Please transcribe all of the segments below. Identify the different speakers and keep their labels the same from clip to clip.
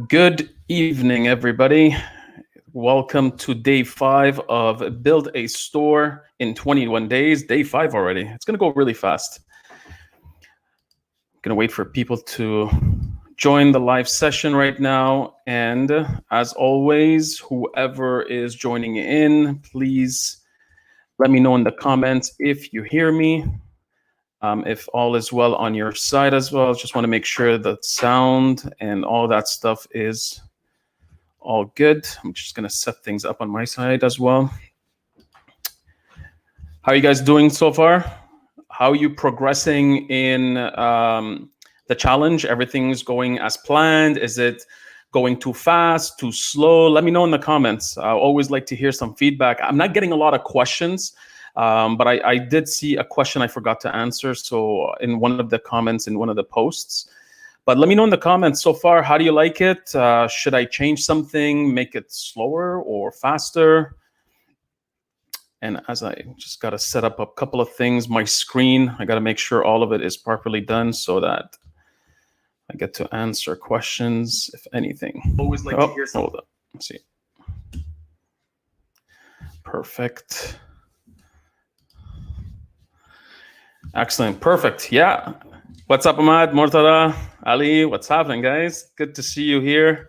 Speaker 1: Good evening, everybody. Welcome to day 5 of Build a Store in 21 days. Day 5 already. It's going to go really fast. I'm going to wait for people to join the live session right now. And as always, whoever is joining in, please let me know in the comments if you hear me. If all is well on your side as well. Just want to make sure that sound and all that stuff is all good. I'm just going to set things up on my side as well. How are you guys doing so far? How are you progressing in the challenge? Everything's going as planned? Is it going too fast, too slow? Let me know in the comments. I always like to hear some feedback. I'm not getting a lot of questions. But I did see a question I forgot to answer. So in one of the comments in one of the posts. But let me know in the comments so far, how do you like it? Should I change something, make it slower or faster? And as I just got to set up a couple of things, my screen, I got to make sure all of it is properly done so that I get to answer questions, if anything.
Speaker 2: Always like to hear some.
Speaker 1: Hold up. Let's see. Perfect. Excellent. Perfect. Yeah. What's up, Ahmad, Mortada, Ali? What's happening, guys? Good to see you here.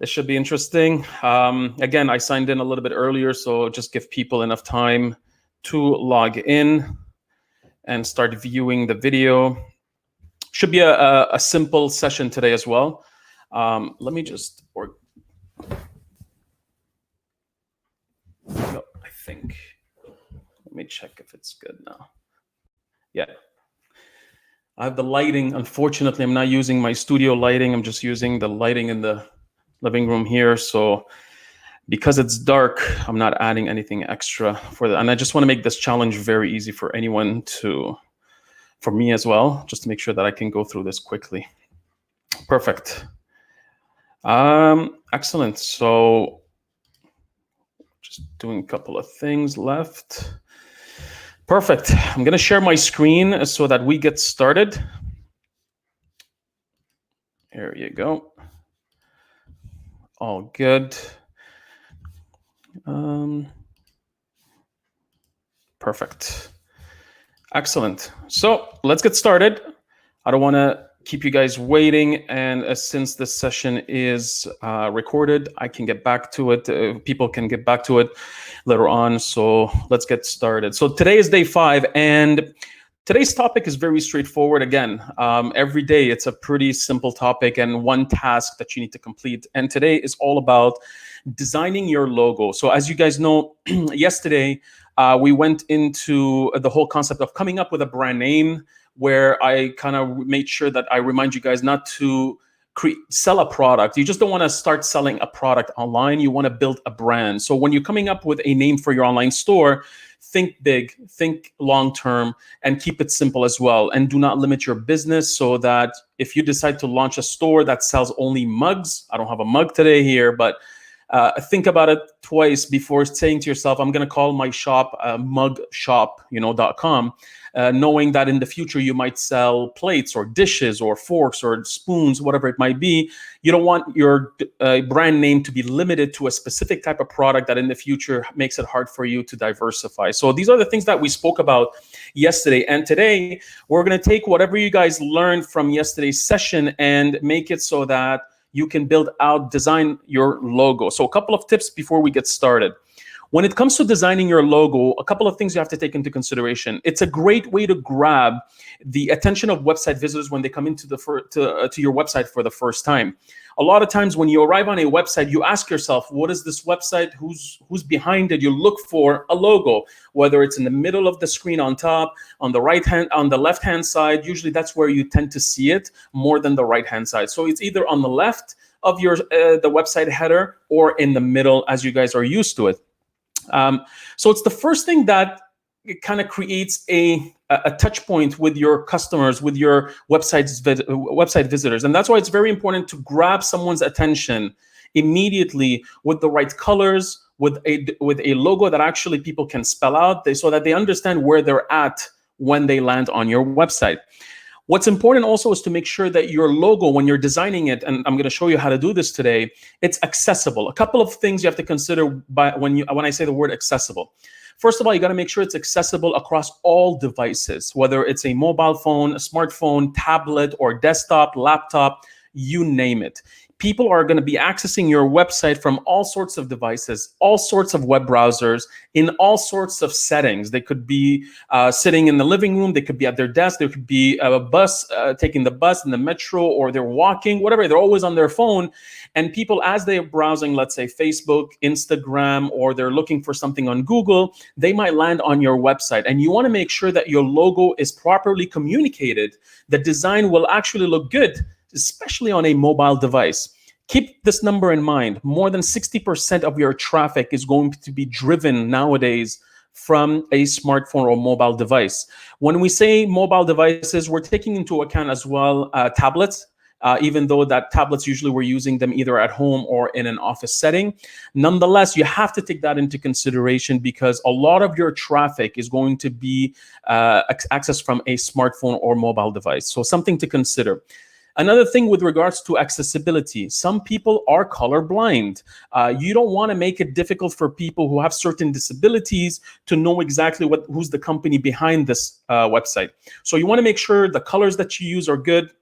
Speaker 1: This should be interesting. Again, I signed in a little bit earlier, so just give people enough time to log in and start viewing the video. Should be a simple session today as well. Let me just I think. Let me check if it's good now. Yeah. I have the lighting. Unfortunately, I'm not using my studio lighting. I'm just using the lighting in the living room here. So because it's dark, I'm not adding anything extra for that. And I just want to make this challenge very easy for anyone for me as well, just to make sure that I can go through this quickly. Perfect. Excellent. So just doing a couple of things left. Perfect. I'm going to share my screen so that we get started. There you go. All good. Perfect. Excellent. So let's get started. I don't want to keep you guys waiting. And since this session is recorded, I can get back to it. People can get back to it later on. So let's get started. So today is day 5, and today's topic is very straightforward. Again, every day it's a pretty simple topic and one task that you need to complete. And today is all about designing your logo. So as you guys know, yesterday we went into the whole concept of coming up with a brand name, where I kind of made sure that I remind you guys not to sell a product. You just don't want to start selling a product online. You want to build a brand. So when you're coming up with a name for your online store, think big, think long-term, and keep it simple as well. And do not limit your business, so that if you decide to launch a store that sells only mugs, I don't have a mug today here, but think about it twice before saying to yourself, I'm going to call my shop mugshop.com, knowing that in the future you might sell plates or dishes or forks or spoons, whatever it might be. You don't want your brand name to be limited to a specific type of product that in the future makes it hard for you to diversify. So these are the things that we spoke about yesterday. And today we're going to take whatever you guys learned from yesterday's session and make it so that you can design your logo. So a couple of tips before we get started. When it comes to designing your logo, a couple of things you have to take into consideration. It's a great way to grab the attention of website visitors when they come into to your website for the first time. A lot of times when you arrive on a website, you ask yourself, what is this website? Who's behind it? You look for a logo, whether it's in the middle of the screen on top, on the left-hand side. Usually that's where you tend to see it more than the right-hand side. So it's either on the left of your the website header or in the middle, as you guys are used to it. So it's the first thing that it kind of creates a touch point with your customers, with your website visitors. And that's why it's very important to grab someone's attention immediately with the right colors, with a logo that actually people can spell out, so that they understand where they're at when they land on your website. What's important also is to make sure that your logo, when you're designing it, and I'm going to show you how to do this today, it's accessible. A couple of things you have to consider when I say the word accessible. First of all, you got to make sure it's accessible across all devices, whether it's a mobile phone, a smartphone, tablet, or desktop, laptop, you name it. People are going to be accessing your website from all sorts of devices, all sorts of web browsers, in all sorts of settings. They could be sitting in the living room, they could be at their desk, there could be a bus, taking the bus in the metro, or they're walking, whatever. They're always on their phone. And people, as they're browsing, let's say Facebook, Instagram, or they're looking for something on Google, they might land on your website. And you want to make sure that your logo is properly communicated. The design will actually look good, especially on a mobile device. Keep this number in mind. More than 60% of your traffic is going to be driven nowadays from a smartphone or mobile device. When we say mobile devices, we're taking into account as well tablets, even though that tablets, usually we're using them either at home or in an office setting. Nonetheless, you have to take that into consideration because a lot of your traffic is going to be accessed from a smartphone or mobile device. So something to consider. Another thing with regards to accessibility, some people are colorblind. You don't want to make it difficult for people who have certain disabilities to know exactly who's the company behind this website. So you want to make sure the colors that you use are good.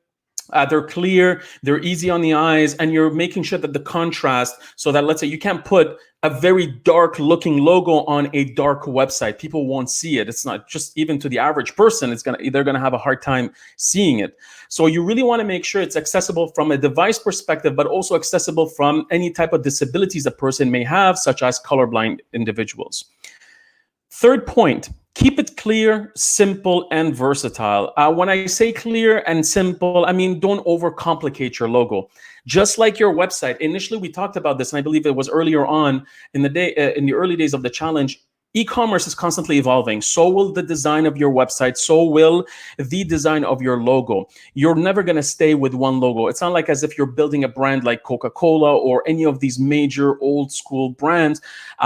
Speaker 1: They're clear, they're easy on the eyes, and you're making sure that the contrast, so that, let's say, you can't put a very dark looking logo on a dark website. People won't see it. It's not just, even to the average person, they're gonna have a hard time seeing it. So you really want to make sure it's accessible from a device perspective, but also accessible from any type of disabilities a person may have, such as colorblind individuals. Third point, keep it clear, simple, and versatile. When I say clear and simple, I mean, don't overcomplicate your logo. Just like your website. Initially, we talked about this, and I believe it was earlier on in the early days of the challenge. E-commerce is constantly evolving. So will the design of your website. So will the design of your logo. You're never going to stay with one logo. It's not like as if you're building a brand like Coca-Cola or any of these major old school brands.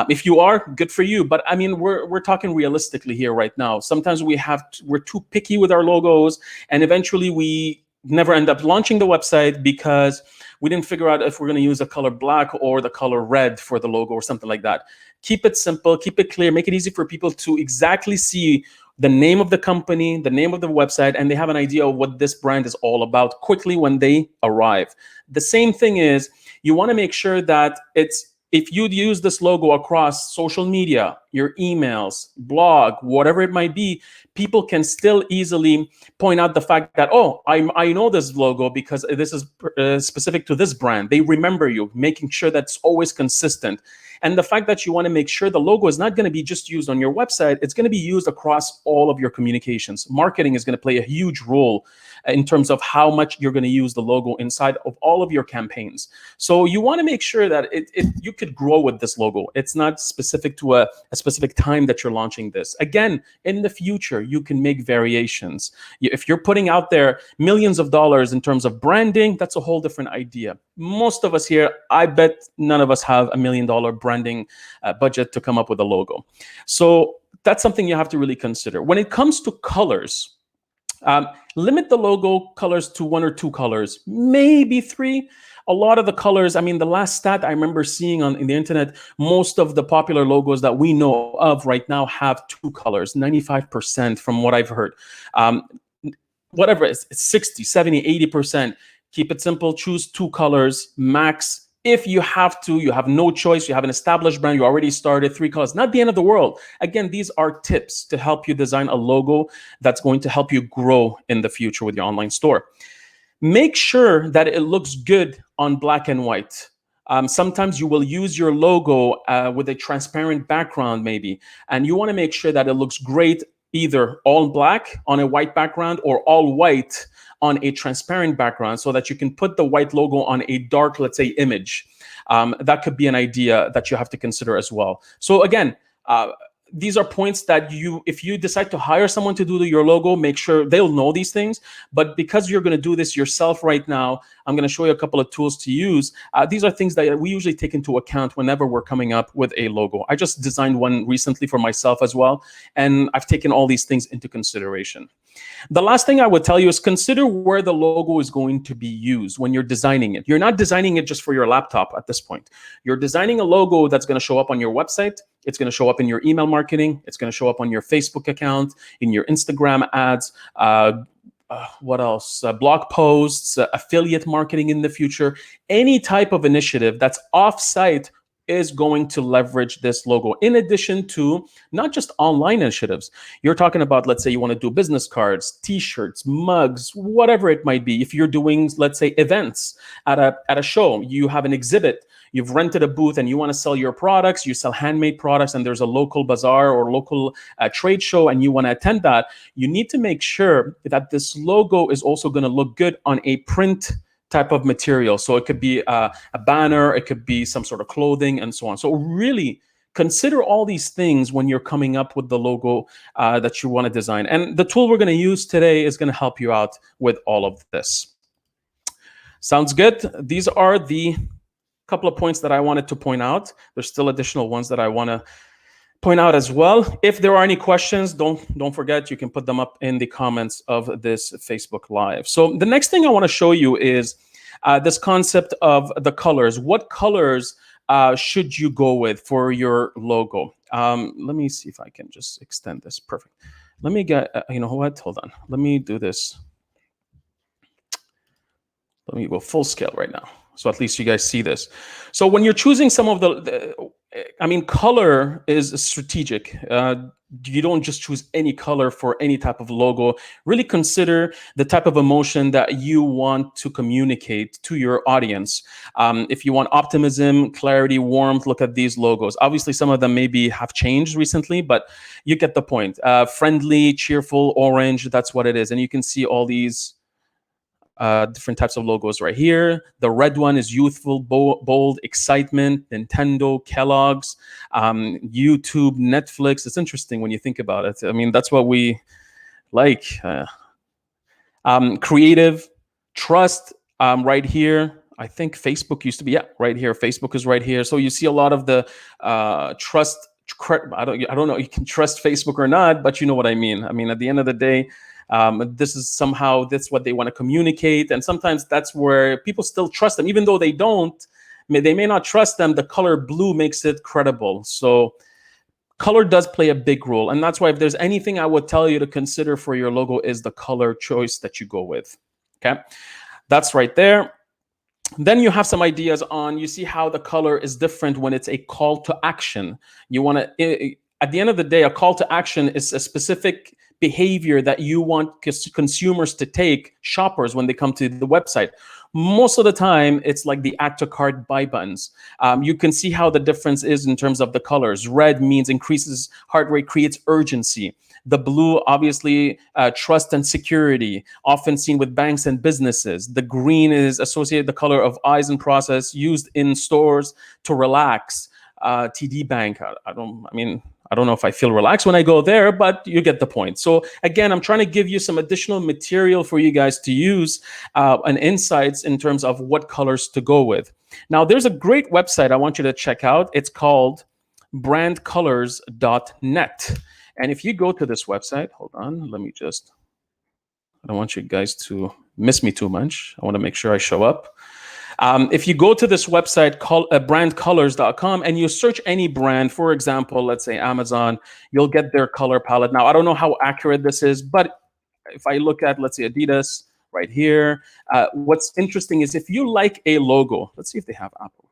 Speaker 1: If you are, good for you. But I mean, we're talking realistically here right now. Sometimes we're too picky with our logos, and eventually we never end up launching the website because we didn't figure out if we're going to use the color black or the color red for the logo or something like that. Keep it simple, keep it clear, make it easy for people to exactly see the name of the company, the name of the website, and they have an idea of what this brand is all about quickly when they arrive. The same thing is, you want to make sure that if you use this logo across social media, your emails, blog, whatever it might be, people can still easily point out the fact that, oh, I know this logo because this is specific to this brand. They remember you, making sure that's always consistent. And the fact that you want to make sure the logo is not going to be just used on your website, it's going to be used across all of your communications. Marketing is going to play a huge role in terms of how much you're going to use the logo inside of all of your campaigns. So you want to make sure that you could grow with this logo. It's not specific to a specific time that you're launching this. Again, in the future, you can make variations. If you're putting out there millions of dollars in terms of branding, that's a whole different idea. Most of us here, I bet none of us have $1 million branding budget to come up with a logo. So that's something you have to really consider. When it comes to colors, limit the logo colors to 1 or 2 colors, maybe 3. A lot of the colors, I mean, the last stat I remember seeing in the internet, most of the popular logos that we know of right now have 2 colors, 95% from what I've heard. Whatever, it's 60, 70, 80%. Keep it simple, choose 2 colors, max. If you have to, you have no choice, you have an established brand, you already started, 3 colors, not the end of the world. Again, these are tips to help you design a logo that's going to help you grow in the future with your online store. Make sure that it looks good on black and white. Sometimes you will use your logo with a transparent background maybe, and you want to make sure that it looks great either all black on a white background or all white on a transparent background, so that you can put the white logo on a dark, let's say, image. That could be an idea that you have to consider as well. So again, these are points that if you decide to hire someone to do your logo, make sure they'll know these things. But because you're going to do this yourself right now, I'm going to show you a couple of tools to use. These are things that we usually take into account whenever we're coming up with a logo. I just designed one recently for myself as well, and I've taken all these things into consideration. The last thing I would tell you is consider where the logo is going to be used when you're designing it. You're not designing it just for your laptop at this point. You're designing a logo that's going to show up on your website. It's going to show up in your email marketing. It's going to show up on your Facebook account, in your Instagram ads, what else? Blog posts, affiliate marketing in the future. Any type of initiative that's off-site is going to leverage this logo, in addition to not just online initiatives. You're talking about, let's say you want to do business cards, t-shirts, mugs, whatever it might be. If you're doing, let's say, events at a show, you have an exhibit, you've rented a booth and you want to sell your products, you sell handmade products, and there's a local bazaar or local trade show and you want to attend that, you need to make sure that this logo is also going to look good on a print type of material. So it could be a banner, it could be some sort of clothing, and so on. So really consider all these things when you're coming up with the logo that you want to design. And the tool we're going to use today is going to help you out with all of this. Sounds good? These are the couple of points that I wanted to point out. There's still additional ones that I want to point out as well. If there are any questions, don't forget, you can put them up in the comments of this Facebook Live. So the next thing I want to show you is this concept of the colors. What colors should you go with for your logo? Let me see if I can just extend this. Perfect. Let me get, you know what? Hold on. Let me do this. Let me go full scale right now, so at least you guys see this. So when you're choosing some of color is strategic. You don't just choose any color for any type of logo. Really consider the type of emotion that you want to communicate to your audience. If you want optimism, clarity, warmth, look at these logos. Obviously, some of them maybe have changed recently, but you get the point. Friendly, cheerful, orange, that's what it is. And you can see all these different types of logos right here. The red one is youthful, bold, excitement, Nintendo, Kellogg's, YouTube, Netflix. It's interesting when you think about it. I mean, that's what we like. Creative, trust, right here. I think Facebook used to be, yeah, right here. Facebook is right here. So you see a lot of the trust. I don't know, you can trust Facebook or not, but you know what I mean. I mean, at the end of the day, this is somehow, that's what they want to communicate. And sometimes that's where people still trust them, even though they don't, they may not trust them. The color blue makes it credible. So color does play a big role. And that's why if there's anything I would tell you to consider for your logo is the color choice that you go with. Okay, that's right there. Then you have some ideas on, you see how the color is different when it's a call to action. You want to, at the end of the day, a call to action is a specific behavior that you want consumers to take, shoppers, when they come to the website. Most of the time, it's like the add to cart buy buttons. You can see how the difference is in terms of the colors. Red means increases heart rate, creates urgency. The blue, obviously, trust and security, often seen with banks and businesses. The green is associated the color of eyes and process, used in stores to relax. TD Bank, I don't know if I feel relaxed when I go there, but you get the point. So again, I'm trying to give you some additional material for you guys to use and insights in terms of what colors to go with. Now, there's a great website I want you to check out. It's called brandcolors.net. And if you go to this website, hold on, let me just, I don't want you guys to miss me too much. I want to make sure I show up. If you go to this website, brandcolors.com, and you search any brand, for example, let's say Amazon, you'll get their color palette. Now, I don't know how accurate this is, but if I look at, let's say, Adidas right here, what's interesting is if you like a logo, let's see if they have Apple.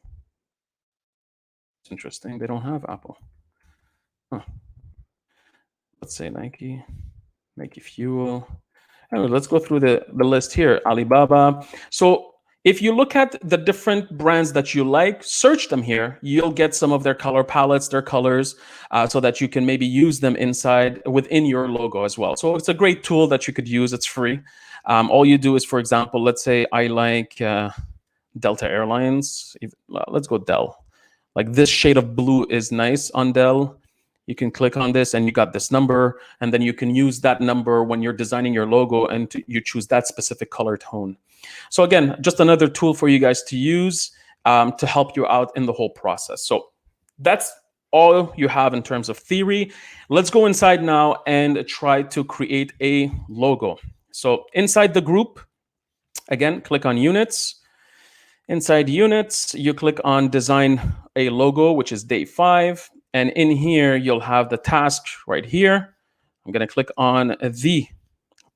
Speaker 1: It's interesting. They don't have Apple. Huh. Let's say Nike Fuel. Anyway, let's go through the list here. Alibaba. So if you look at the different brands that you like, search them here. You'll get some of their color palettes, their colors, so that you can maybe use them within your logo as well. So it's a great tool that you could use. It's free. All you do is, for example, let's say I like Delta Airlines. Let's go Dell. Like this shade of blue is nice on Dell. You can click on this and you got this number, and then you can use that number when you're designing your logo and you choose that specific color tone. So again, just another tool for you guys to use to help you out in the whole process. So that's all you have in terms of theory. Let's go inside now and try to create a logo. So inside the group, again, click on units. Inside units, you click on design a logo, which is day 5. And in here, you'll have the task right here. I'm going to click on the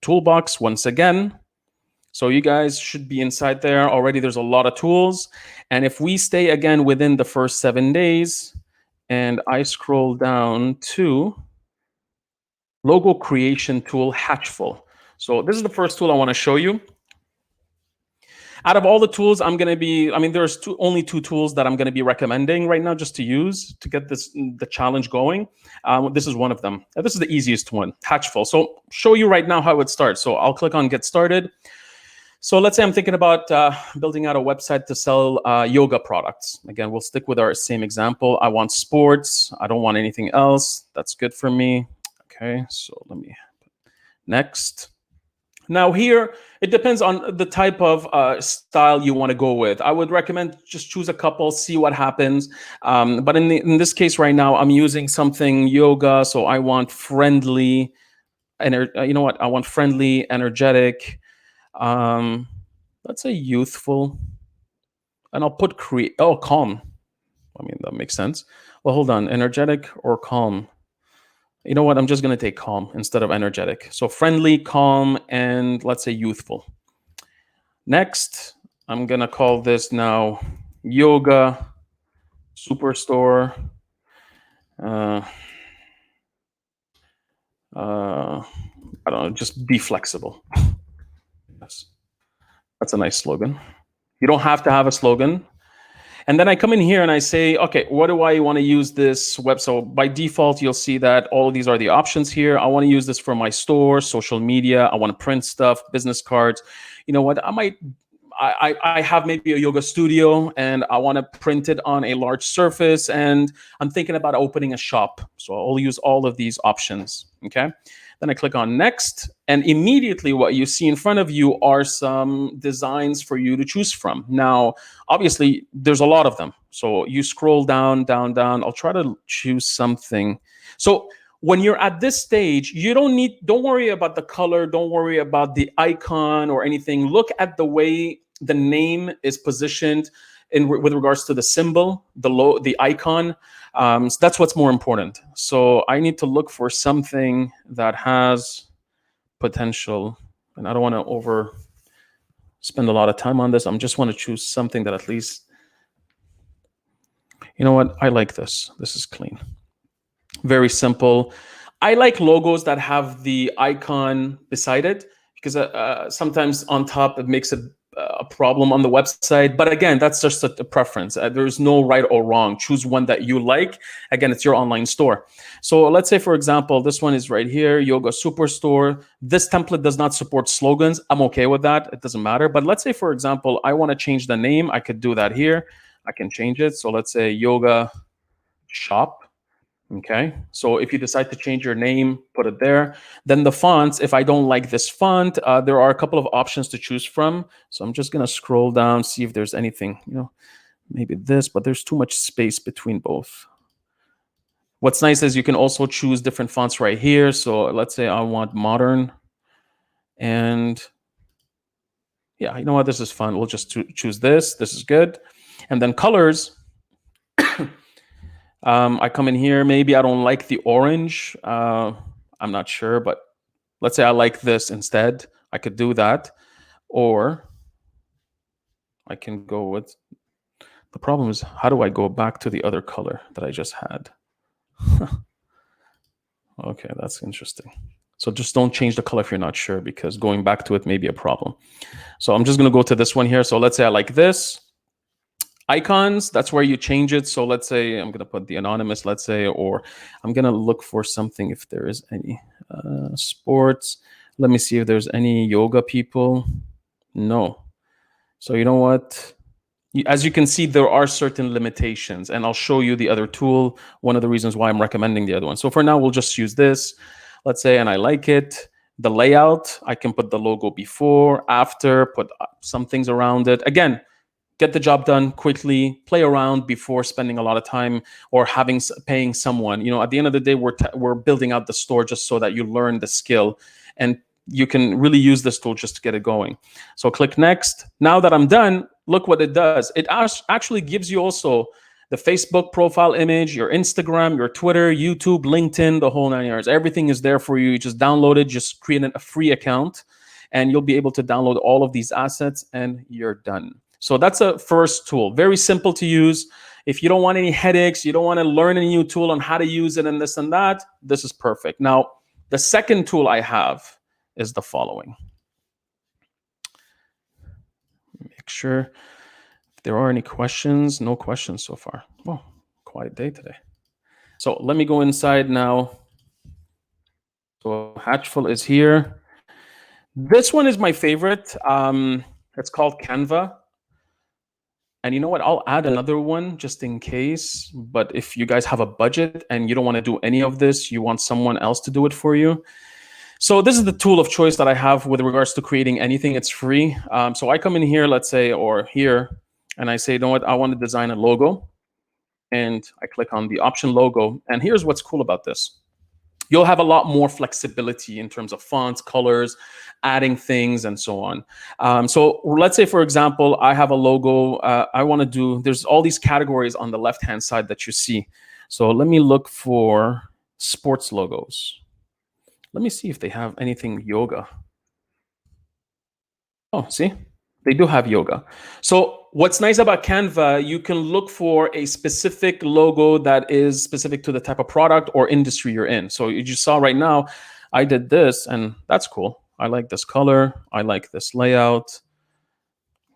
Speaker 1: toolbox once again. So you guys should be inside there already. There's a lot of tools. And if we stay again within the first 7 days, and I scroll down to logo creation tool, Hatchful. So this is the first tool I want to show you. Out of all the tools, I'm going to be, there's only 2 tools that I'm going to be recommending right now just to use to get the challenge going. This is one of them. This is the easiest one, Hatchful. So show you right now how it starts. So I'll click on get started. So let's say I'm thinking about building out a website to sell yoga products. Again, we'll stick with our same example. I want sports. I don't want anything else. That's good for me. Okay, so let me, next. Now here, it depends on the type of style you want to go with. I would recommend just choose a couple, see what happens. But in this case right now, I'm using something yoga. So I want friendly, you know what? I want friendly, energetic. Let's say youthful. And I'll put calm. That makes sense. Well, hold on. Energetic or calm? You know what? I'm just going to take calm instead of energetic. So friendly, calm, and let's say youthful. Next, I'm going to call this now Yoga Superstore. I don't know, just be flexible. Yes. That's a nice slogan. You don't have to have a slogan. And then I come in here and I say, okay, what do I want to use this web? So by default, you'll see that all of these are the options here. I want to use this for my store, social media. I want to print stuff, business cards. You know what? I have maybe a yoga studio and I want to print it on a large surface and I'm thinking about opening a shop. So I'll use all of these options, okay? Then I click on next and immediately what you see in front of you are some designs for you to choose from. Now, obviously there's a lot of them. So you scroll down. I'll try to choose something. So when you're at this stage, don't worry about the color, don't worry about the icon or anything. Look at the way the name is positioned with regards to the symbol, the icon. So that's what's more important. So I need to look for something that has potential, and I don't want to spend a lot of time on this. I just want to choose something that at least, you know what? I like this. This is clean. Very simple. I like logos that have the icon beside it because sometimes on top it makes it a problem on the website. But again, that's just a preference. There's no right or wrong. Choose one that you like. Again, it's your online store. So let's say, for example, this one is right here, Yoga Superstore. This template does not support slogans. I'm okay with that. It doesn't matter. But let's say, for example, I want to change the name. I could do that here. I can change it. So let's say Yoga Shop. Okay, so if you decide to change your name, put it there. Then the fonts, if I don't like this font, there are a couple of options to choose from. So I'm just going to scroll down, see if there's anything, maybe this, but there's too much space between both. What's nice is you can also choose different fonts right here. So let's say I want modern. And yeah, you know what? This is fun. We'll just choose this. This is good. And then colors. I come in here, maybe I don't like the orange. I'm not sure, but let's say I like this instead. I could do that. Or I can go with, the problem is, how do I go back to the other color that I just had? Okay, that's interesting. So just don't change the color if you're not sure, because going back to it may be a problem. So I'm just going to go to this one here. So let's say I like this. Icons, that's where you change it. So let's say I'm going to put the anonymous, let's say, or I'm going to look for something if there is any sports. Let me see if there's any yoga people. No. So you know what? As you can see, there are certain limitations, and I'll show you the other tool. One of the reasons why I'm recommending the other one. So for now, we'll just use this. Let's say, and I like it. The layout, I can put the logo before, after, put some things around it. Again, get the job done quickly, play around before spending a lot of time or paying someone. At the end of the day, we're building out the store just so that you learn the skill, and you can really use this tool just to get it going. So click next. Now that I'm done, look what it does. It actually gives you also the Facebook profile image, your Instagram, your Twitter, YouTube, LinkedIn, the whole 9 yards. Everything is there for you. You just download it, just create a free account, and you'll be able to download all of these assets, and you're done. So that's a first tool. Very simple to use. If you don't want any headaches, you don't want to learn a new tool on how to use it and this and that, this is perfect. Now, the second tool I have is the following. Make sure if there are any questions. No questions so far. Oh, quiet day today. So let me go inside now. So Hatchful is here. This one is my favorite. It's called Canva. And you know what? I'll add another one just in case. But if you guys have a budget and you don't want to do any of this, you want someone else to do it for you. So this is the tool of choice that I have with regards to creating anything. It's free. So I come in here, let's say, or here, and I say, you know what? I want to design a logo. And I click on the option logo. And here's what's cool about this. You'll have a lot more flexibility in terms of fonts, colors, adding things, and so on. So let's say, for example, I have a logo. I want to do, there's all these categories on the left-hand side that you see. So let me look for sports logos. Let me see if they have anything yoga. Oh, see? They do have yoga. So what's nice about Canva, you can look for a specific logo that is specific to the type of product or industry you're in. So you just saw right now, I did this, and that's cool. I like this color. I like this layout.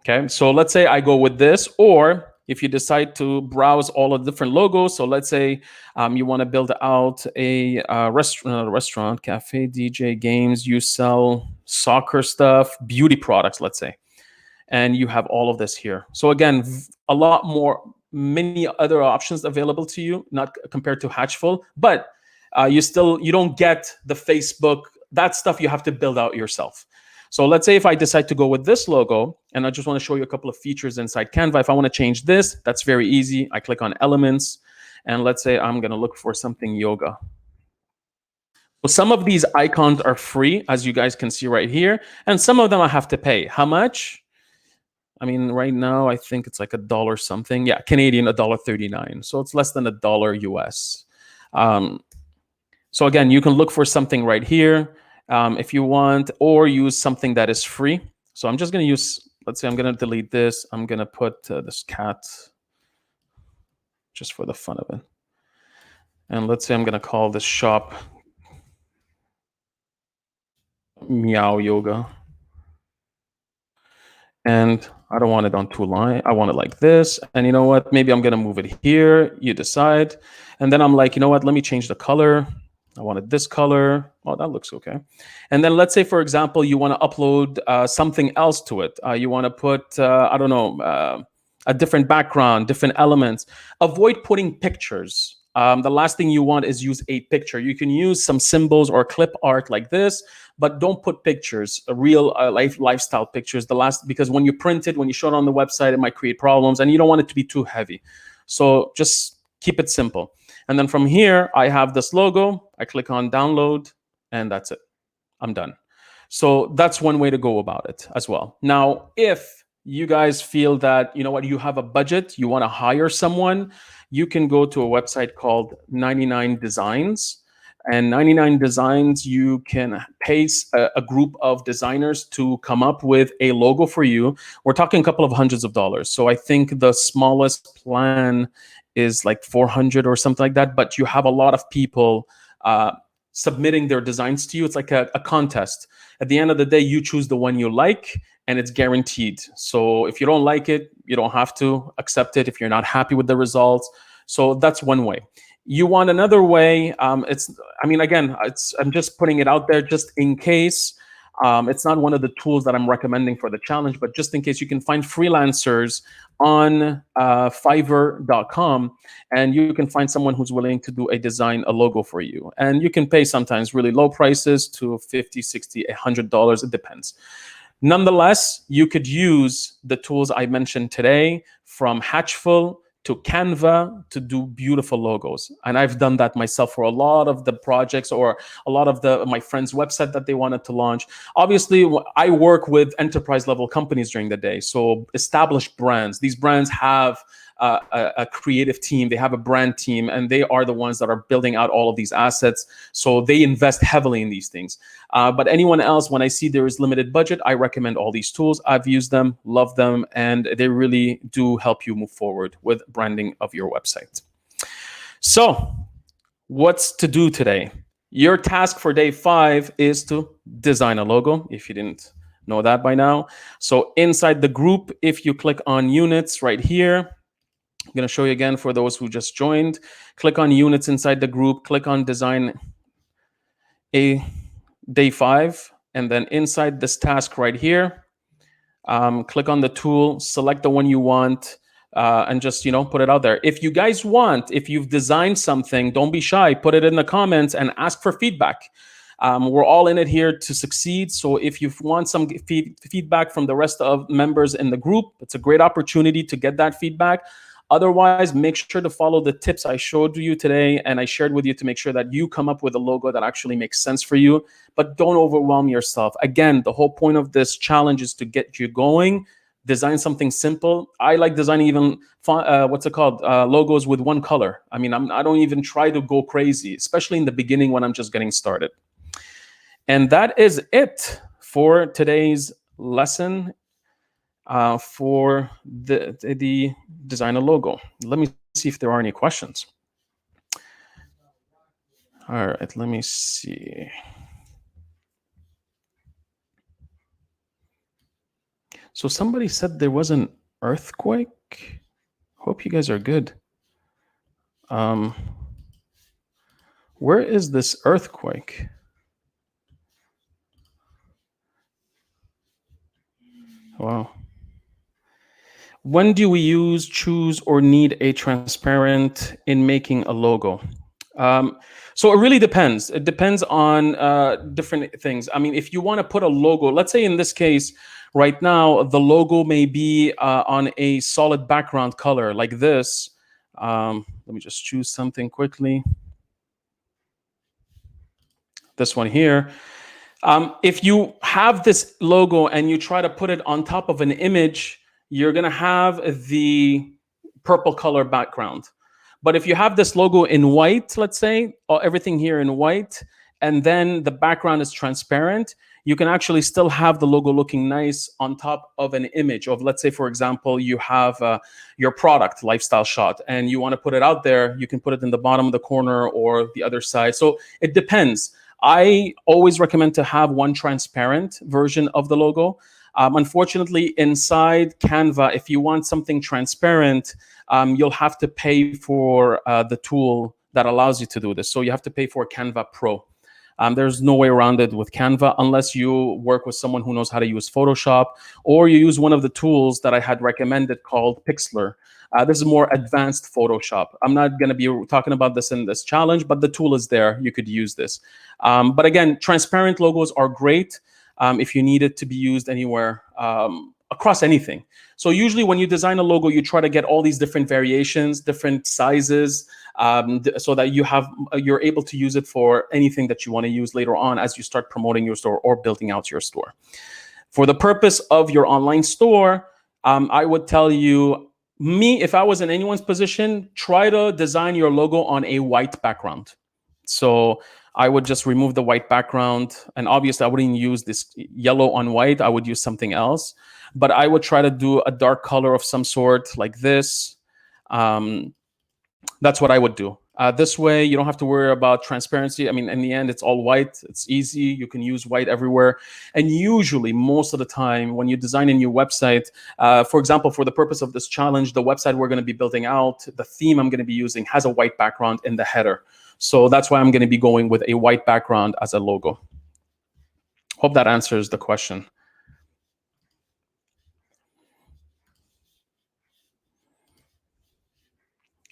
Speaker 1: Okay, so let's say I go with this, or if you decide to browse all of the different logos, so let's say you want to build out a restaurant, cafe, DJ, games, you sell soccer stuff, beauty products, let's say. And you have all of this here. So again, a lot more, many other options available to you, not compared to Hatchful, but you don't get the Facebook, that stuff you have to build out yourself. So let's say if I decide to go with this logo, and I just want to show you a couple of features inside Canva. If I want to change this, that's very easy. I click on elements, and let's say I'm going to look for something yoga. So some of these icons are free, as you guys can see right here, and some of them I have to pay. How much? I mean, right now, I think it's like $1 something. Yeah, Canadian, $1.39. So it's less than $1 US. So again, you can look for something right here if you want, or use something that is free. So I'm just going to use, let's say I'm going to delete this. I'm going to put this cat just for the fun of it. And let's say I'm going to call this shop Meow Yoga. And I don't want it on two line. I want it like this. And you know what? Maybe I'm going to move it here. You decide. And then I'm like, you know what? Let me change the color. I wanted this color. Oh, that looks okay. And then let's say, for example, you want to upload something else to it. You want to put, I don't know, a different background, different elements. Avoid putting pictures. The last thing you want is use a picture. You can use some symbols or clip art like this, but don't put pictures, real lifestyle pictures. Because when you print it, when you show it on the website, it might create problems, and you don't want it to be too heavy. So just keep it simple. And then from here, I have this logo. I click on download, and that's it. I'm done. So that's one way to go about it as well. Now, if you guys feel that, you know what, you have a budget, you want to hire someone, you can go to a website called 99 Designs. And 99 Designs, you can pay a group of designers to come up with a logo for you. We're talking a couple of hundreds of dollars. So I think the smallest plan is like 400 or something like that. But you have a lot of people submitting their designs to you. It's like a contest. At the end of the day, you choose the one you like, and it's guaranteed. So if you don't like it, you don't have to accept it if you're not happy with the results. So that's one way. You want another way. I'm just putting it out there just in case. It's not one of the tools that I'm recommending for the challenge, but just in case, you can find freelancers on Fiverr.com, and you can find someone who's willing to do a logo for you. And you can pay sometimes really low prices to $50, $60, $100. It depends. Nonetheless, you could use the tools I mentioned today, from Hatchful to Canva, to do beautiful logos. And I've done that myself for a lot of the projects, or a lot of my friends' website that they wanted to launch. Obviously, I work with enterprise level companies during the day. So established brands, these brands have a creative team, they have a brand team, and they are the ones that are building out all of these assets. So they invest heavily in these things. But anyone else, when I see there is limited budget, I recommend all these tools. I've used them, love them, and they really do help you move forward with branding of your website. So, what's to do today? Your task for day 5 is to design a logo, if you didn't know that by now. So inside the group, if you click on units right here, I'm going to show you again for those who just joined. Click on units inside the group, click on design a day 5, and then inside this task right here, click on the tool, select the one you want, and just put it out there. If you guys want, if you've designed something, don't be shy, put it in the comments and ask for feedback. We're all in it here to succeed. So if you want some feedback from the rest of members in the group, it's a great opportunity to get that feedback. Otherwise, make sure to follow the tips I showed you today and I shared with you to make sure that you come up with a logo that actually makes sense for you. But don't overwhelm yourself. Again, the whole point of this challenge is to get you going. Design something simple. I like designing even logos with one color. I mean, I don't even try to go crazy, especially in the beginning when I'm just getting started. And that is it for today's lesson. For the design a logo. Let me see if there are any questions. All right, let me see. So somebody said there was an earthquake. Hope you guys are good. Where is this earthquake? Wow. When do we choose, or need a transparent in making a logo? So it really depends. It depends on different things. I mean, if you want to put a logo, let's say in this case, right now, the logo may be on a solid background color like this. Let me just choose something quickly. This one here. If you have this logo and you try to put it on top of an image, you're going to have the purple color background. But if you have this logo in white, let's say, or everything here in white, and then the background is transparent, you can actually still have the logo looking nice on top of an image of, let's say, for example, you have your product lifestyle shot and you want to put it out there, you can put it in the bottom of the corner or the other side. So it depends. I always recommend to have one transparent version of the logo. Unfortunately, inside Canva, if you want something transparent, you'll have to pay for the tool that allows you to do this. So you have to pay for Canva Pro. There's no way around it with Canva unless you work with someone who knows how to use Photoshop, or you use one of the tools that I had recommended called Pixlr. This is more advanced Photoshop. I'm not going to be talking about this in this challenge, but the tool is there. You could use this. But again, transparent logos are great if you need it to be used anywhere, across anything. So usually when you design a logo, you try to get all these different variations, different sizes, so that you're able to use it for anything that you want to use later on as you start promoting your store or building out your store. For the purpose of your online store, I would tell you, if I was in anyone's position, try to design your logo on a white background. So I would just remove the white background, and obviously I wouldn't use this yellow on white. I would use something else, but I would try to do a dark color of some sort like this. That's what I would do. This way, you don't have to worry about transparency. I mean, in the end, it's all white. It's easy. You can use white everywhere. And usually, most of the time, when you design a new website, for example, for the purpose of this challenge, the website we're going to be building out, the theme I'm going to be using has a white background in the header. So that's why I'm going to be going with a white background as a logo. Hope that answers the question.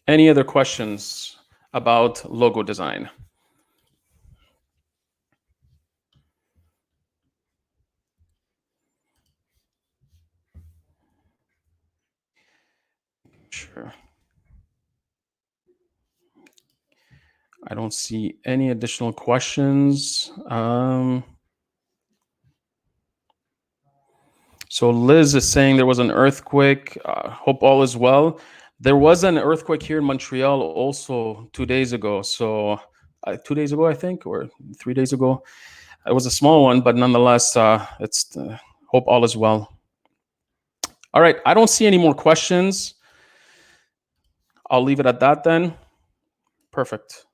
Speaker 1: Any other questions about logo design? Sure. I don't see any additional questions. So Liz is saying there was an earthquake. Hope all is well. There was an earthquake here in Montreal also 2 days ago. So 2 days ago, I think, or 3 days ago. It was a small one, but nonetheless, it's hope all is well. All right, I don't see any more questions. I'll leave it at that then. Perfect.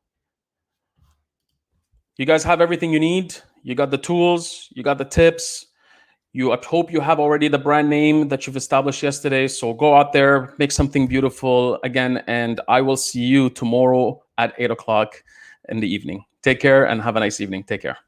Speaker 1: You guys have everything you need. You got the tools, you got the tips. I hope you have already the brand name that you've established yesterday. So go out there, make something beautiful again, and I will see you tomorrow at 8 o'clock in the evening. Take care and have a nice evening. Take care.